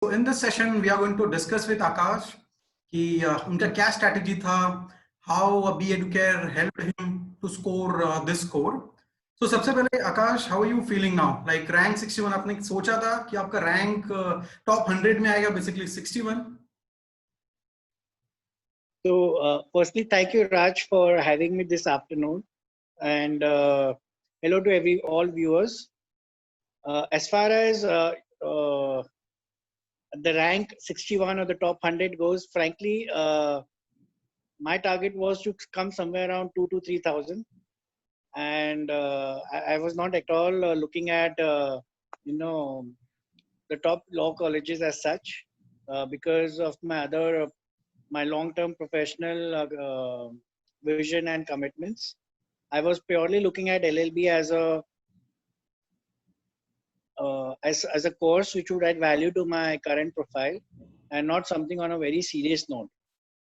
So in this session, we are going to discuss with Akash कि उनका क्या strategy था, how B EduCARE helped him to score this score. So सबसे पहले आकाश, how are you feeling now? Like rank 61 आपने सोचा था कि आपका rank top 100 में आएगा, basically 61. So firstly, thank you Raj for having me this afternoon, and hello to all viewers. As far as the rank 61 or the top 100 goes, frankly, my target was to come somewhere around 2 to 3,000, and I was not at all looking at the top law colleges as such, because of my long-term professional vision and commitments. I was purely looking at LLB as a course which would add value to my current profile, and not something on a very serious note.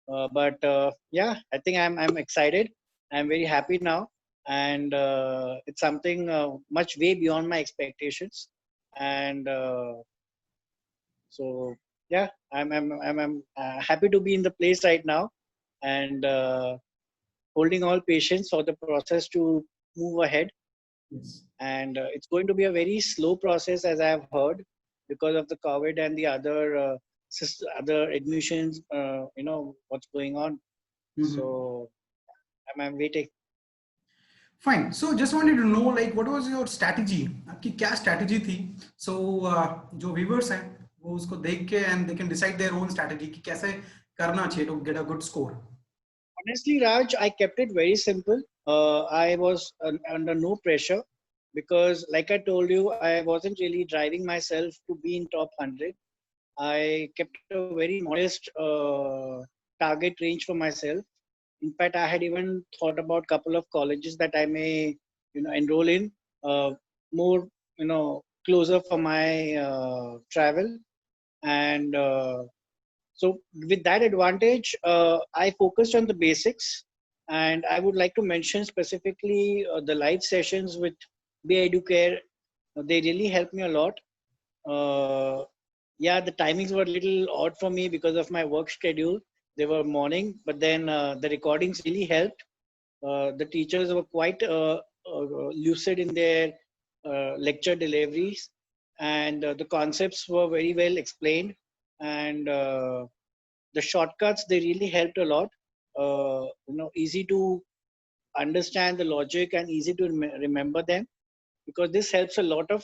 But yeah, I think I'm excited. I'm very happy now, and it's something much way beyond my expectations. And so yeah, I'm happy to be in the place right now, and holding all patience for the process to move ahead. Yes. And it's going to be a very slow process, as I have heard, because of the COVID and the other other admissions. What's going on. So I'm waiting. Fine. So just wanted to know, like, what was your strategy? आपकी क्या strategy थी? So जो viewers हैं, वो उसको देख के and they can decide their own strategy कि कैसे करना चाहिए to get a good score. Honestly, Raj, I kept it very simple. I was under no pressure, because like I told you, I wasn't really driving myself to be in top 100. I kept a very modest target range for myself. In fact, I had even thought about a couple of colleges that I may, enroll in, more, closer for my travel. And so with that advantage, I focused on the basics. And I would like to mention specifically the live sessions with B EduCARE. They really helped me a lot. Yeah, the timings were a little odd for me because of my work schedule. They were morning, but then the recordings really helped. The teachers were quite lucid in their lecture deliveries, and the concepts were very well explained. And the shortcuts, they really helped a lot. Easy to understand the logic and easy to remember them, because this helps a lot of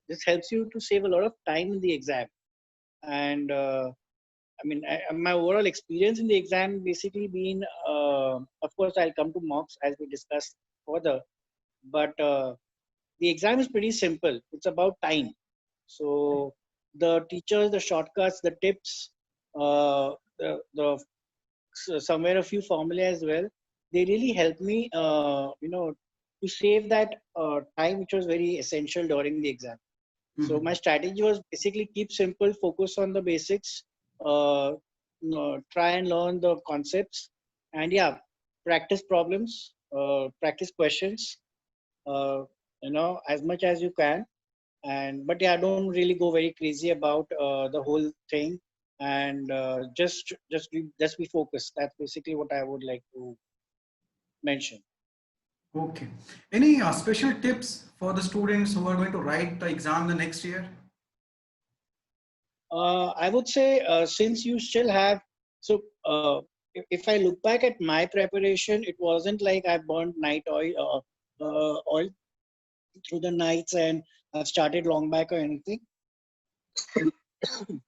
this helps you to save a lot of time in the exam. And my overall experience in the exam basically been, of course I'll come to mocks as we discussed further, but the exam is pretty simple. It's about time. So the teachers, the shortcuts, the tips, somewhere a few formulae as well, they really helped me to save that time, which was very essential during the exam. So my strategy was basically keep simple, focus on the basics, try and learn the concepts, and yeah, practice problems, practice questions, as much as you can. But yeah, don't really go very crazy about the whole thing, and just be focused. That's basically what I would like to mention. Okay. Any special tips for the students who are going to write the exam the next year? I would say, since you still have, so if I look back at my preparation, it wasn't like I burned night oil through the nights and I've started long back or anything.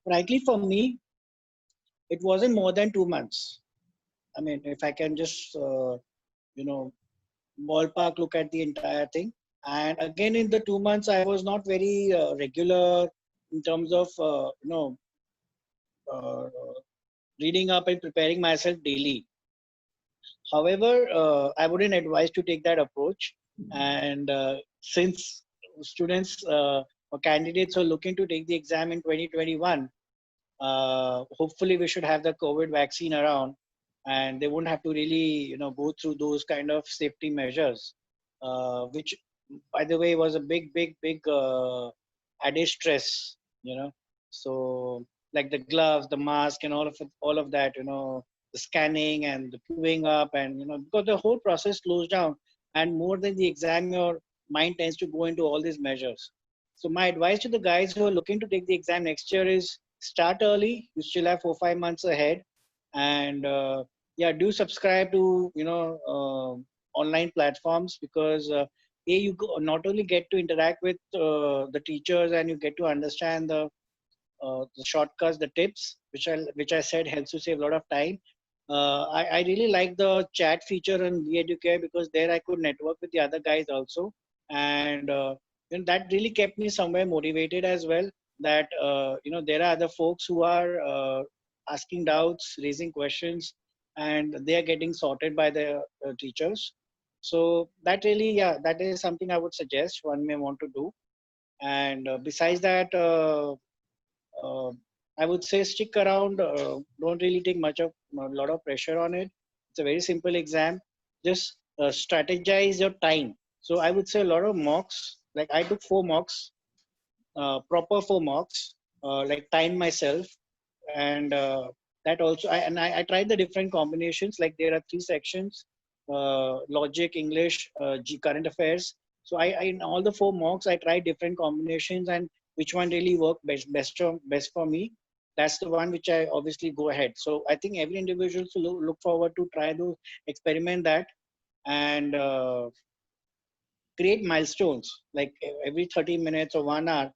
Frankly, for me, it wasn't more than 2 months. I mean, if I can just, ballpark look at the entire thing. And again, in the 2 months, I was not very regular in terms of, reading up and preparing myself daily. However, I wouldn't advise to take that approach. And since students or candidates are looking to take the exam in 2021, hopefully we should have the COVID vaccine around, and they won't have to really, go through those kind of safety measures, which, by the way, was a big added stress, So like the gloves, the mask, and all of it, all of that, the scanning and the queuing up, and because the whole process slows down, and more than the exam, your mind tends to go into all these measures. So my advice to the guys who are looking to take the exam next year is start early. You still have 4 5 months ahead, and yeah, do subscribe to online platforms, because not only get to interact with the teachers, and you get to understand the shortcuts, the tips, which I said helps you save a lot of time. I really like the chat feature in B EduCARE, because there I could network with the other guys also, and that really kept me somewhere motivated as well. That there are other folks who are asking doubts, raising questions, and they are getting sorted by the teachers. So that really, yeah, that is something I would suggest one may want to do. And besides that, uh, I would say stick around. Don't really take a lot of pressure on it. It's a very simple exam. Just strategize your time. So I would say a lot of mocks. Like I took 4 mocks, proper 4 mocks, like time myself, and that also. I tried the different combinations. Like there are 3 sections: logic, English, current affairs. So I in all the 4 mocks I tried different combinations, and which one really worked best for me. That's the one which I obviously go ahead. So I think every individual should look forward to try to experiment that, and create milestones like every 30 minutes or 1 hour.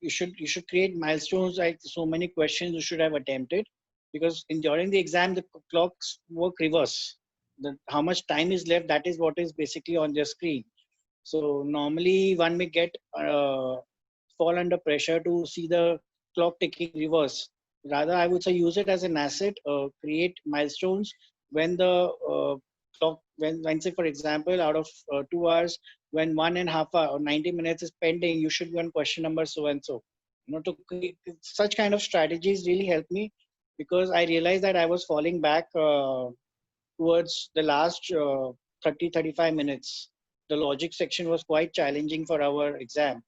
You should create milestones, like so many questions you should have attempted, because during the exam the clocks work reverse. How much time is left, that is what is basically on the screen. So normally one may get fall under pressure to see the clock ticking reverse. Rather, I would say use it as an asset. Create milestones when the when say for example, out of 2 hours, when 1.5 hour or 90 minutes is pending, you should be on question number so and so. To create such kind of strategies really help me, because I realized that I was falling back towards the last 30 35 minutes. The logic section was quite challenging for our exam.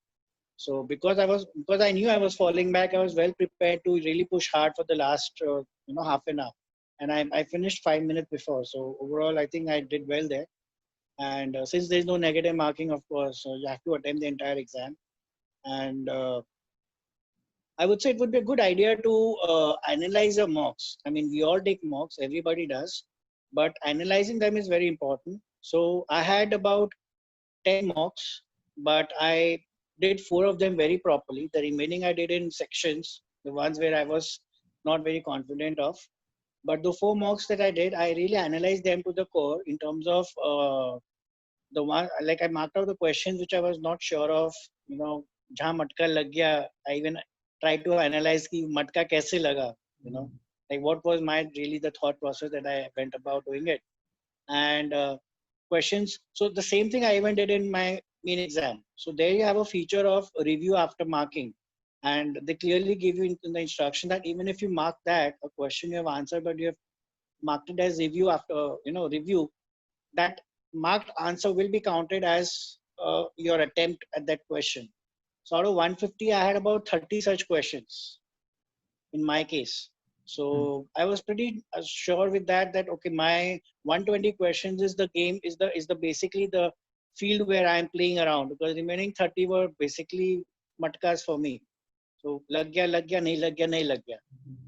So because I knew I was falling back, I was well prepared to really push hard for the last half an hour, and I finished 5 minutes before. So overall, I think I did well there. And since there is no negative marking, of course, you have to attempt the entire exam. And I would say it would be a good idea to analyze your mocks. I mean, we all take mocks, everybody does, but analyzing them is very important. So I had about 10 mocks, but I did 4 of them very properly. The remaining I did in sections, the ones where I was not very confident of. But the 4 mocks that I did, I really analyzed them to the core in terms of the one, like I marked out the questions which I was not sure of, जहाँ मटका लग गया, I even tried to analyze कि मटका कैसे लगा, like what was my really the thought process that I went about doing it. And questions. So the same thing I even did in my main exam. So there you have a feature of review after marking. And they clearly give you in the instruction that even if you mark that, a question you have answered, but you have marked it as review after, review, that marked answer will be counted as your attempt at that question. So out of 150, I had about 30 such questions in my case. So I was pretty sure with that okay, my 120 questions is the game, is the basically the field where I am playing around, because remaining 30 were basically matkas for me. So lag gaya, nahi lag gaya.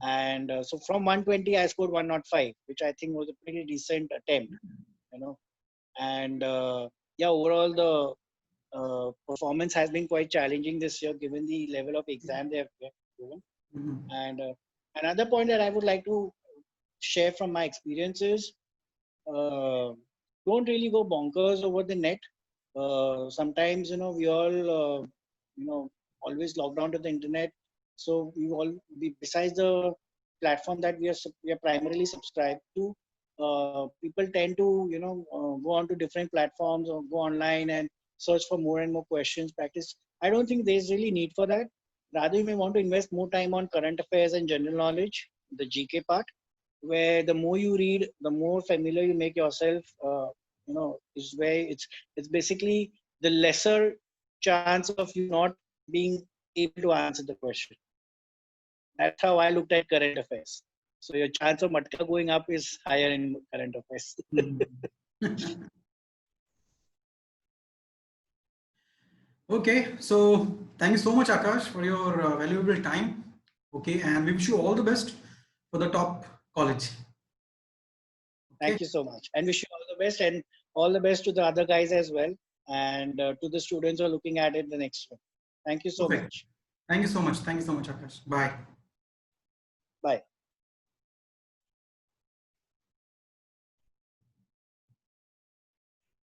And so from 120, I scored 105, which I think was a pretty decent attempt, And yeah, overall the performance has been quite challenging this year, given the level of exam they have given. And another point that I would like to share from my experience is don't really go bonkers over the net. Sometimes, we all, always logged on to the internet. So besides the platform that we are primarily subscribed to, people tend to, go on to different platforms or go online and search for more and more questions, practice. I don't think there's really need for that. Rather, you may want to invest more time on current affairs and general knowledge, the GK part, where the more you read, the more familiar you make yourself. Is where it's basically the lesser chance of you not being able to answer the question. That's how I looked at current affairs. So your chance of matka going up is higher in current affairs. Okay, so thank you so much, Akash, for your valuable time. Okay, and we wish you all the best for the top college. Okay, Thank you so much, and wish you all the best, and all the best to the other guys as well, and to the students who are looking at it the next one. Thank you so perfect. much. Thank you so much. Thank you so much, Akash. Bye. Bye.